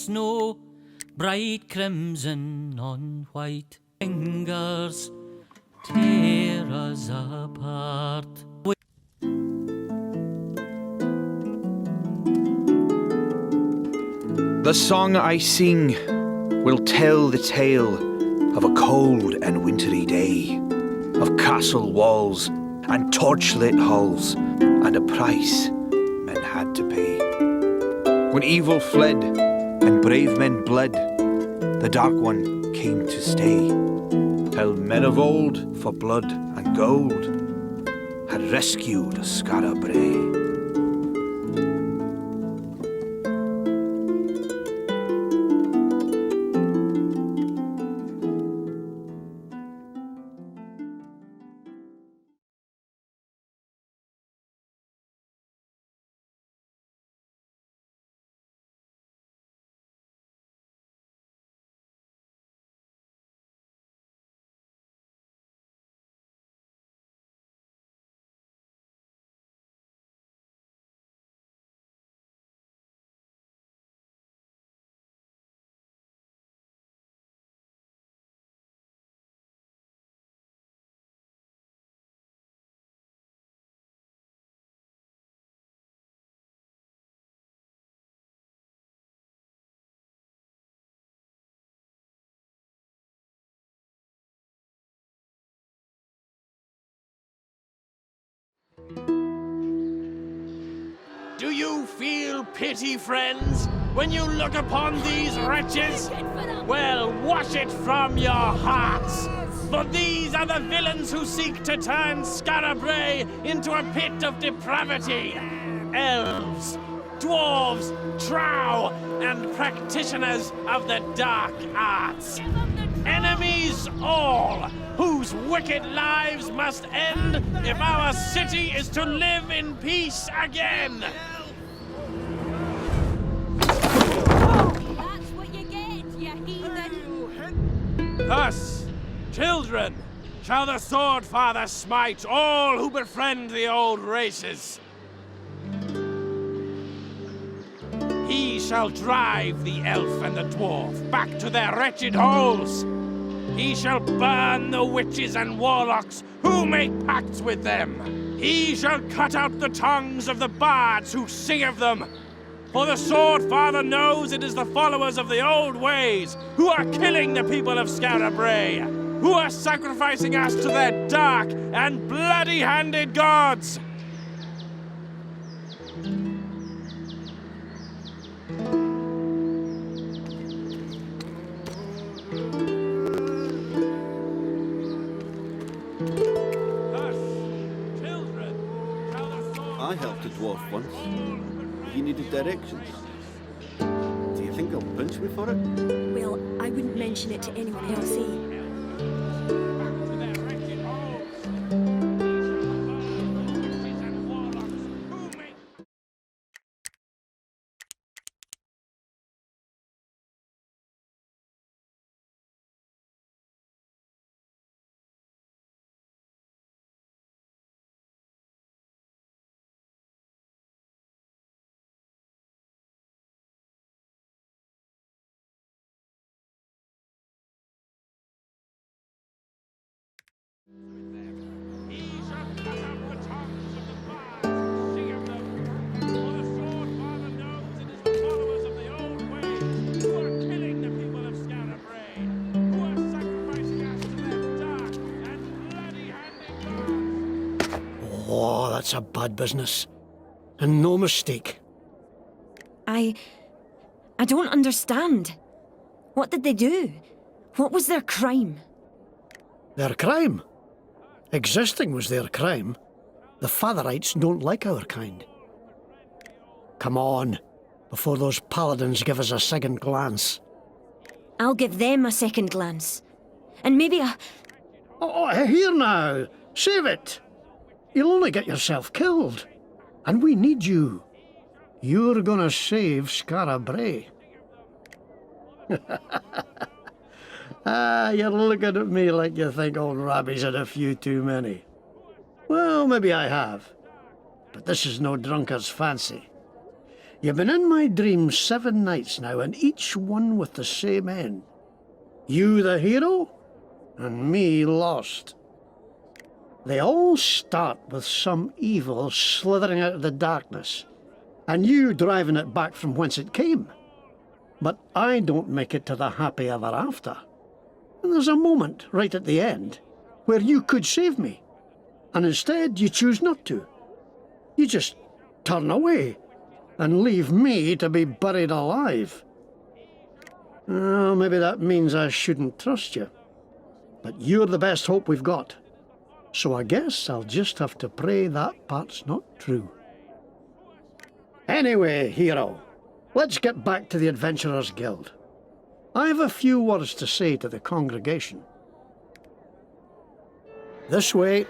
snow, bright crimson on white fingers tear us apart. The song I sing will tell the tale of a cold and wintry day, of castle walls and torchlit halls, and a price men had to pay. When evil fled and brave men bled, the Dark One came to stay, till men of old, for blood and gold, had rescued Skara Brae. Do you feel pity, friends, when you look upon these wretches? Well, wash it from your hearts, for these are the villains who seek to turn Skara Brae into a pit of depravity. Elves, dwarves, drow, and practitioners of the dark arts. Enemies all, whose wicked lives must end if our city is to live in peace again. That's what you get, you heathen! Thus, children, shall the Sword Father smite all who befriend the old races. He shall drive the elf and the dwarf back to their wretched holes. He shall burn the witches and warlocks who make pacts with them. He shall cut out the tongues of the bards who sing of them. For the Sword Father knows it is the followers of the old ways who are killing the people of Skara Brae, who are sacrificing us to their dark and bloody-handed gods. I helped a dwarf once. He needed directions. Do you think they'll pinch me for it? Well, I wouldn't mention it to anyone else, eh? Oh, that's a bad business. And no mistake. I don't understand. What did they do? What was their crime? Their crime? Existing was their crime. The Fatherites don't like our kind. Come on, before those paladins give us a second glance. I'll give them a second glance. And maybe a... Oh, here now! Save it! You'll only get yourself killed. And we need you. You're gonna save Skara Brae. You're looking at me like you think old Robbie's had a few too many. Well, maybe I have. But this is no drunkard's fancy. You've been in my dreams 7 nights now, and each one with the same end. You the hero, and me lost. They all start with some evil slithering out of the darkness, and you driving it back from whence it came. But I don't make it to the happy ever after. And there's a moment right at the end where you could save me, and instead you choose not to. You just turn away and leave me to be buried alive. Maybe that means I shouldn't trust you. But you're the best hope we've got. So I guess I'll just have to pray that part's not true. Anyway, hero, let's get back to the Adventurers Guild. I have a few words to say to the congregation. This way.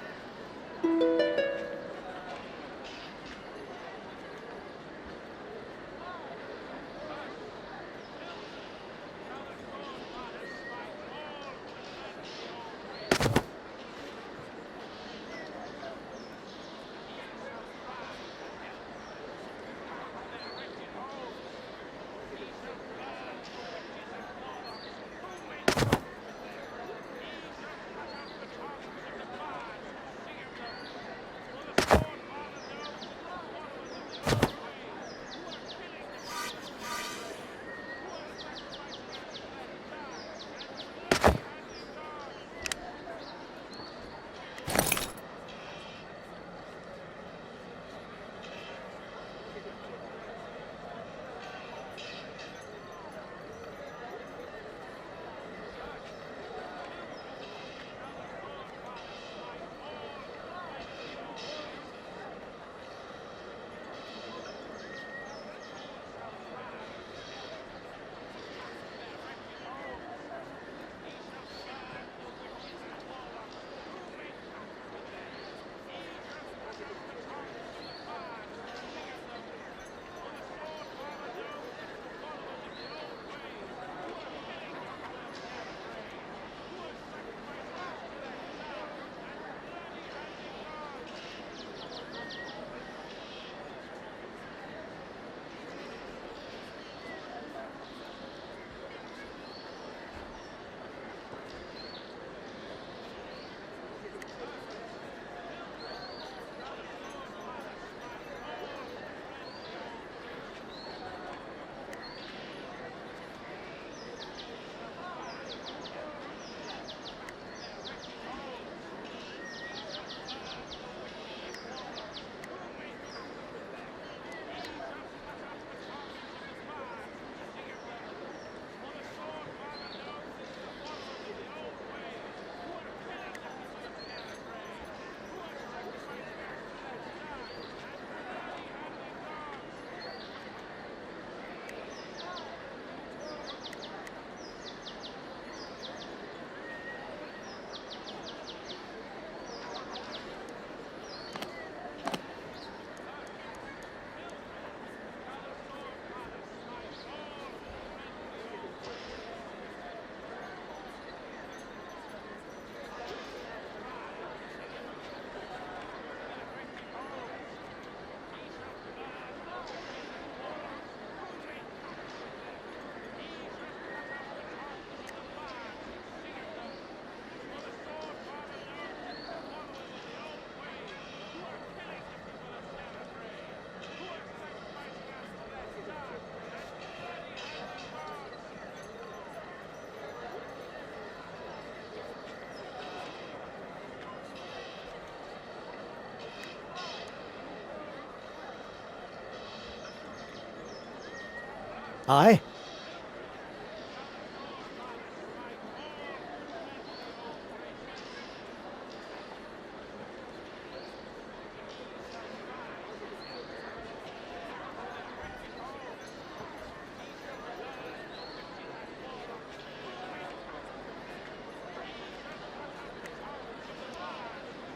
Aye.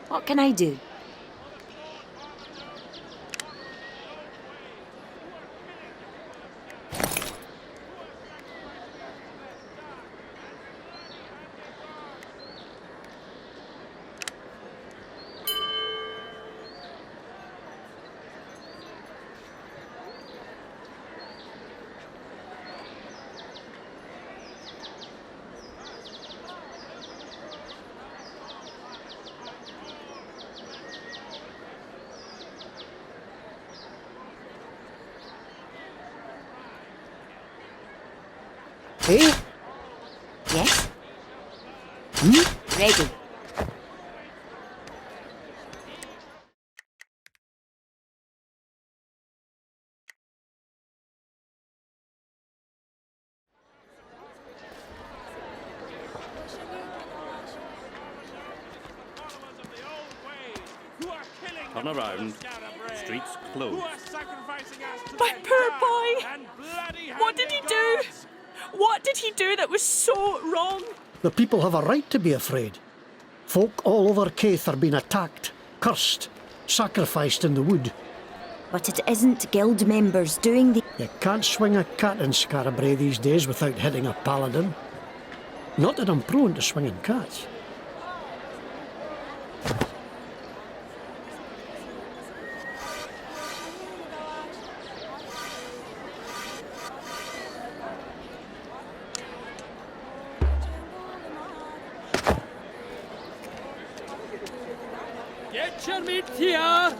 What can I do? Eh? Yes? Hmm? Ready. Turn around. Streets closed. My poor boy! What did he do? What did he do that was so wrong? The people have a right to be afraid. Folk all over Keith are being attacked, cursed, sacrificed in the wood. But it isn't guild members doing the... You can't swing a cat in Scarabray these days without hitting a paladin. Not that I'm prone to swinging cats. Get your meat here!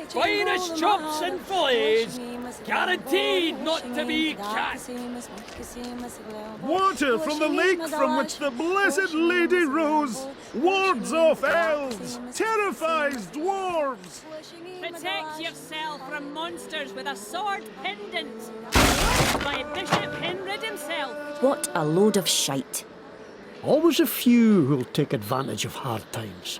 Finest chops and fillets! Guaranteed not to be cat! Water from the lake from which the blessed lady rose wards off elves, terrifies dwarves. Protect yourself from monsters with a sword pendant by Bishop Henrid himself. What a load of shite. Always a few who'll take advantage of hard times.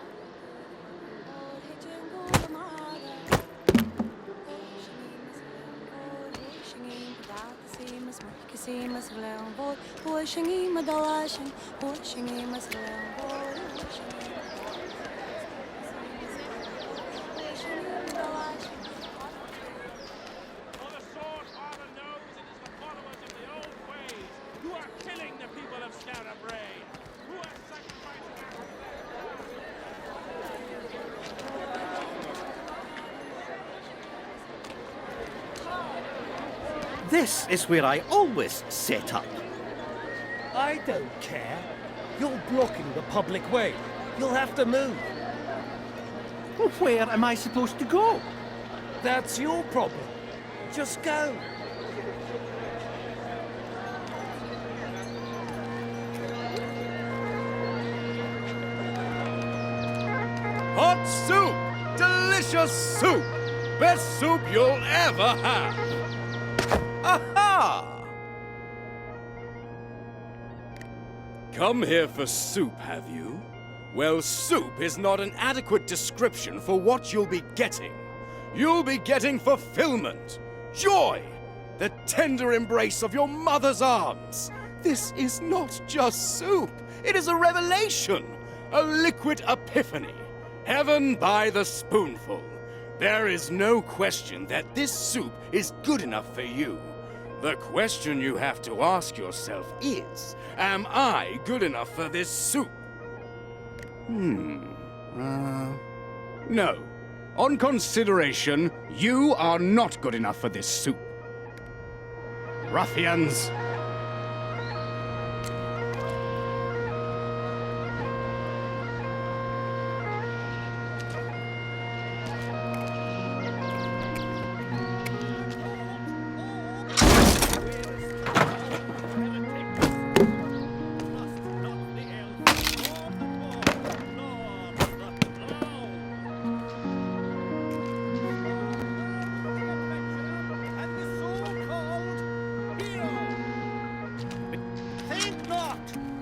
This is where I always set up. I don't care. You're blocking the public way. You'll have to move. Well, where am I supposed to go? That's your problem. Just go. Hot soup! Delicious soup! Best soup you'll ever have! Aha! Come here for soup, have you? Well, soup is not an adequate description for what you'll be getting. You'll be getting fulfillment, joy, the tender embrace of your mother's arms. This is not just soup, it is a revelation, a liquid epiphany, heaven by the spoonful. There is no question that this soup is good enough for you. The question you have to ask yourself is, am I good enough for this soup? No. On consideration, you are not good enough for this soup. Ruffians!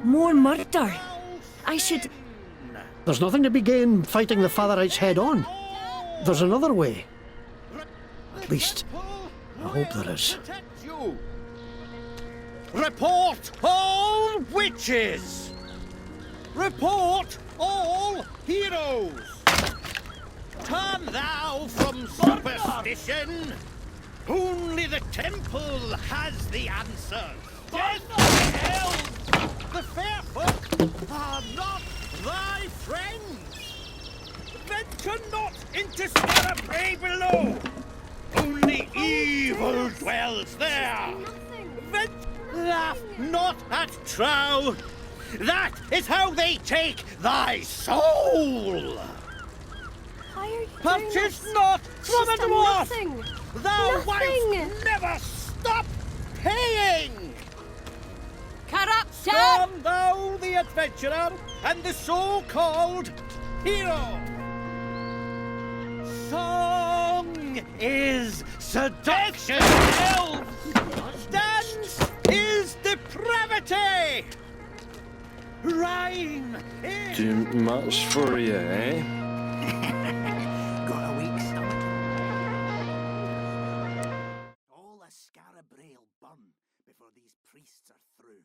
More murder. I should... There's nothing to be gained fighting the Fatherites head on. There's another way. At least, I hope there is. Report all witches! Report all heroes! Turn thou from superstition! Only the temple has the answers! Death to hell! The fair folk are not thy friends! Venture not into Scarabray below! Only evil dwells there! Laugh not at Trow! That is how they take thy soul! Why are you Purchase doing this? not from a dwarf! Nothing. Thou Nothing. wilt never stop paying! Come thou the adventurer and the so-called hero. Song is seduction. Dance is depravity. Rhyme is... Too much for you, eh? Got a weak stomach. All a Scarabrail burn before these priests are through.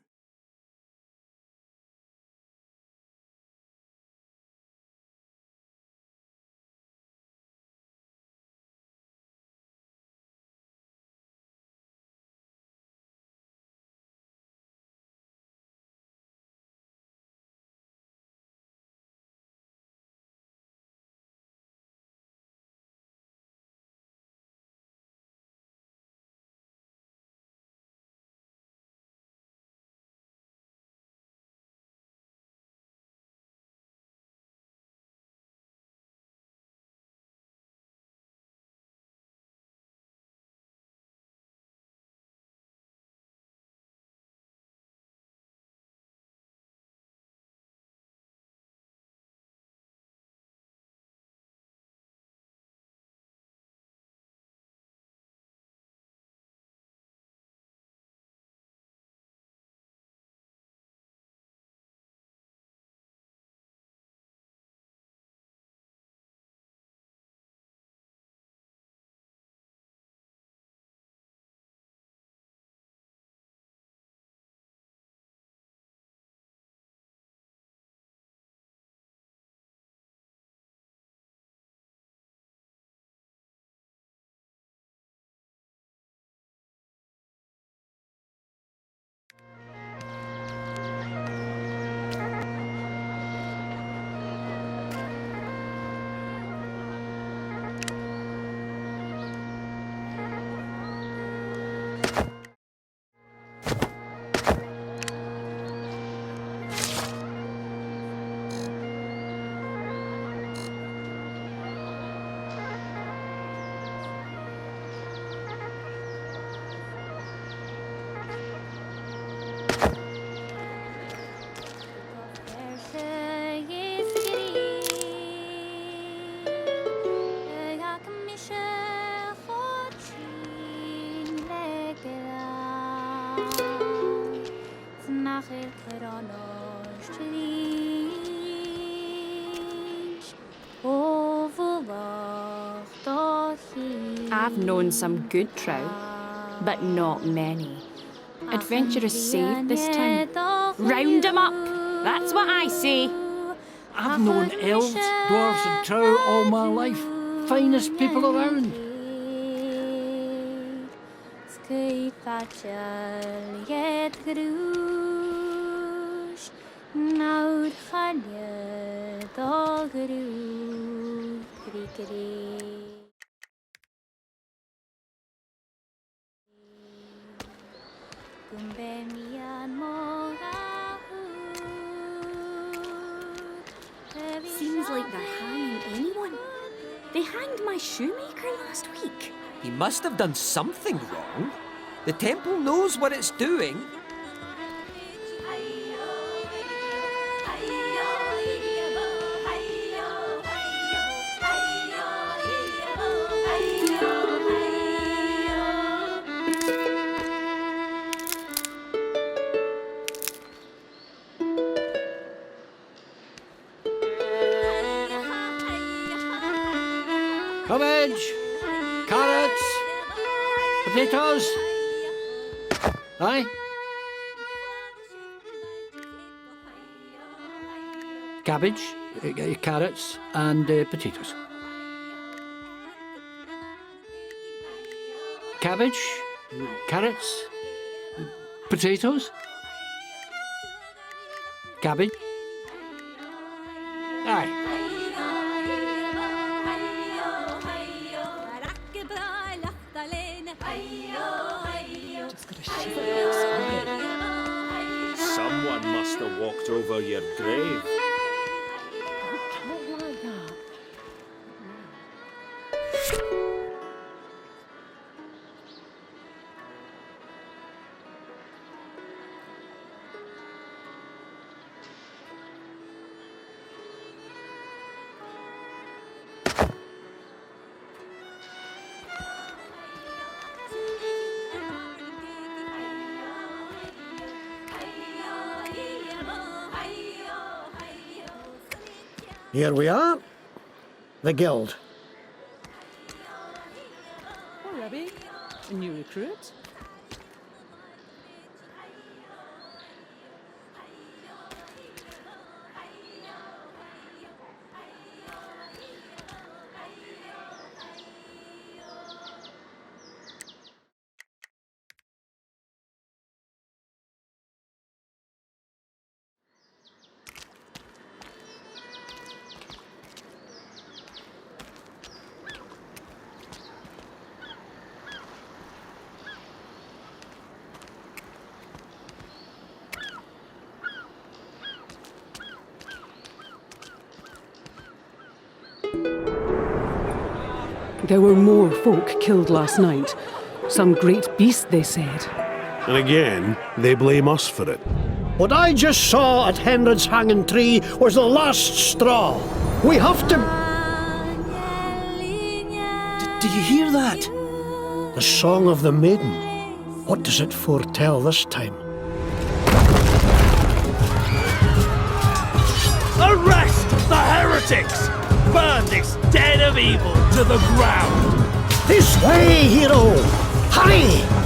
I've known some good trout, but not many. Adventurers saved this town. Round 'em up! That's what I say. I've known elves, dwarves and trow all my life. Finest people around. Seems like they're hanging anyone. They hanged my shoemaker last week. He must have done something wrong. The temple knows what it's doing. Cabbage, carrots, potatoes. Aye? Cabbage, carrots, and potatoes. Cabbage, carrots, potatoes. Cabbage. Aye. Someone must have walked over your grave. Here we are. The Guild. Oh, Rebby, a new recruit? There were more folk killed last night. Some great beast, they said. And again, they blame us for it. What I just saw at Henred's hanging tree was the last straw. We have to... Did you hear that? The Song of the Maiden. What does it foretell this time? Arrest the heretics! Burn this den of evil to the ground! This way, hero! Hurry!